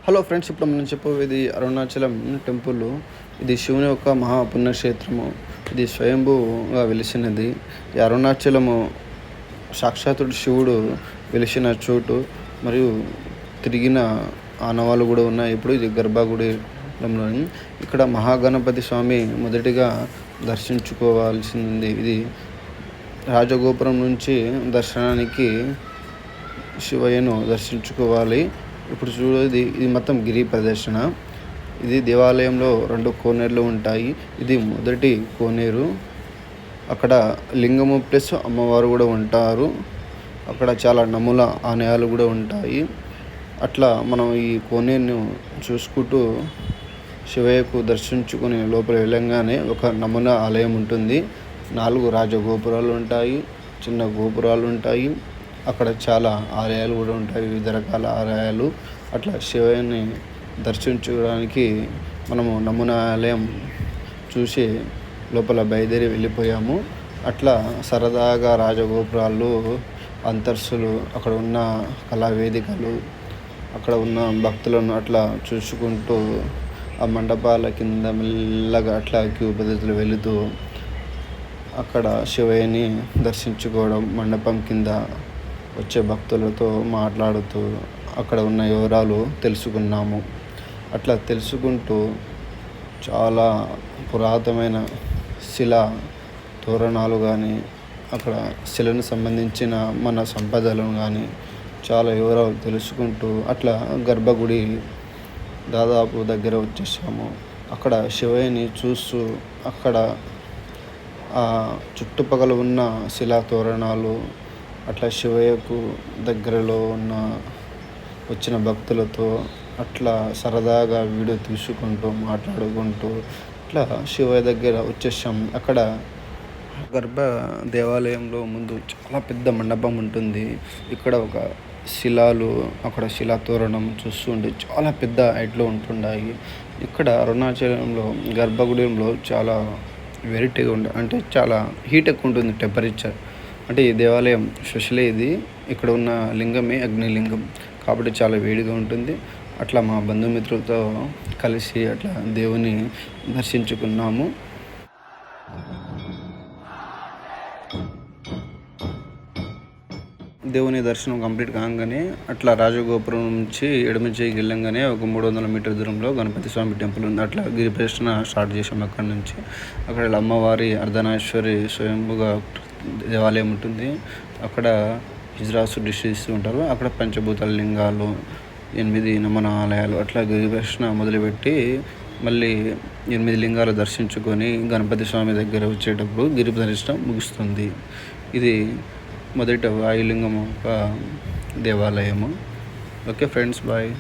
Hello friends, ఇప్పుడు మనం చెప్పేది అరుణాచలం టెంపుల్. ఇది శివుని యొక్క మహాపుణ్యక్షేత్రము. ఇది స్వయంభూగా వెలిసినది. ఈ అరుణాచలము సాక్షాత్తుడు శివుడు వెలిసిన చోటు మరియు తిరిగిన ఆనవాళ్ళు కూడా ఉన్నాయి. ఇప్పుడు ఇది గర్భగుడిలో ఇక్కడ మహాగణపతి స్వామి మొదటిగా దర్శించుకోవాల్సింది. ఇది రాజగోపురం నుంచి దర్శనానికి శివయ్యను దర్శించుకోవాలి. ఇప్పుడు చూడేది ఇది మొత్తం గిరి ప్రదర్శన. ఇది దేవాలయంలో 2 కోనేరులు ఉంటాయి. ఇది మొదటి కోనేరు. అక్కడ లింగము ప్లస్ అమ్మవారు కూడా ఉంటారు. అక్కడ చాలా నమూల ఆలయాలు కూడా ఉంటాయి. అట్లా మనం ఈ కోనేరును చూసుకుంటూ శివయ్యకు దర్శించుకుని లోపల వెళ్ళంగానే ఒక నమూనా ఆలయం ఉంటుంది. 4 రాజగోపురాలు ఉంటాయి, చిన్న గోపురాలు ఉంటాయి. అక్కడ చాలా ఆలయాలు కూడా ఉంటాయి, వివిధ రకాల ఆలయాలు. అట్లా శివయ్యని దర్శించుకోవడానికి మనము నమూనా ఆలయం చూసి లోపల బయలుదేరి వెళ్ళిపోయాము. అట్లా సరదాగా రాజగోపురాలు, అంతస్తులు, అక్కడ ఉన్న కళావేదికలు, అక్కడ ఉన్న భక్తులను అట్లా చూసుకుంటూ ఆ మండపాల కింద మెల్లగా అట్లా క్యూ పద్ధతిలో వెళుతూ అక్కడ శివయ్యని దర్శించుకోవడం, మండపం కింద వచ్చే భక్తులతో మాట్లాడుతూ అక్కడ ఉన్న వివరాలు తెలుసుకున్నాము. అట్లా తెలుసుకుంటూ చాలా పురాతనమైన శిలా తోరణాలు కానీ, అక్కడ శిలను సంబంధించిన మన సంపదలను కానీ చాలా వివరాలు తెలుసుకుంటూ అట్లా గర్భగుడి దాదాపు దగ్గర వచ్చేసాము. అక్కడ శివయ్యని చూస్తూ అక్కడ ఆ చుట్టుపక్కల ఉన్న శిలా తోరణాలు, అట్లా శివయ్యకు దగ్గరలో ఉన్న వచ్చిన భక్తులతో అట్లా సరదాగా వీడియో తీసుకుంటూ మాట్లాడుకుంటూ అట్లా శివయ్య దగ్గర వచ్చేసాం. అక్కడ గర్భ దేవాలయంలో ముందు చాలా పెద్ద మండపం ఉంటుంది. ఇక్కడ ఒక శిలాలు, అక్కడ శిలా తోరణం చూస్తుంటే చాలా పెద్ద హైట్లో ఉంటున్నాయి. ఇక్కడ అరుణాచలంలో గర్భగుడిలో చాలా వెరైటీగా అంటే చాలా హీట్ ఎక్కువ ఉంటుంది, టెంపరేచర్. అంటే ఈ దేవాలయం స్పెషలే ఇది. ఇక్కడ ఉన్న లింగమే అగ్నిలింగం కాబట్టి చాలా వేడిగా ఉంటుంది. అట్లా మా బంధుమిత్రులతో కలిసి అట్లా దేవుని దర్శించుకున్నాము. దేవుని దర్శనం కంప్లీట్ కాగానే అట్లా రాజగోపురం నుంచి ఎడమ చేయికి వెళ్ళంగానే ఒక 300 మీటర్ దూరంలో గణపతి స్వామి టెంపుల్ ఉంది. అట్లా గిరి ప్రదక్షిణ స్టార్ట్ చేసాం అక్కడి నుంచి. అక్కడ అమ్మవారి అర్ధనారీశ్వరి స్వయంభుగా దేవాలయం ఉంటుంది. అక్కడ హిజ్రాసు డిస్ట్రిక్ట్స్ ఉంటారు. అక్కడ పంచభూతాల లింగాలు, 8 నమూనా ఆలయాలు, అట్లా గిరి ప్రదక్షిణ మొదలుపెట్టి మళ్ళీ 8 లింగాలు దర్శించుకొని గణపతి స్వామి దగ్గర వచ్చేటప్పుడు గిరి ప్రదక్షిణ ముగుస్తుంది. ఇది మొదట వాయులింగం ఒక దేవాలయము. Okay friends, bye.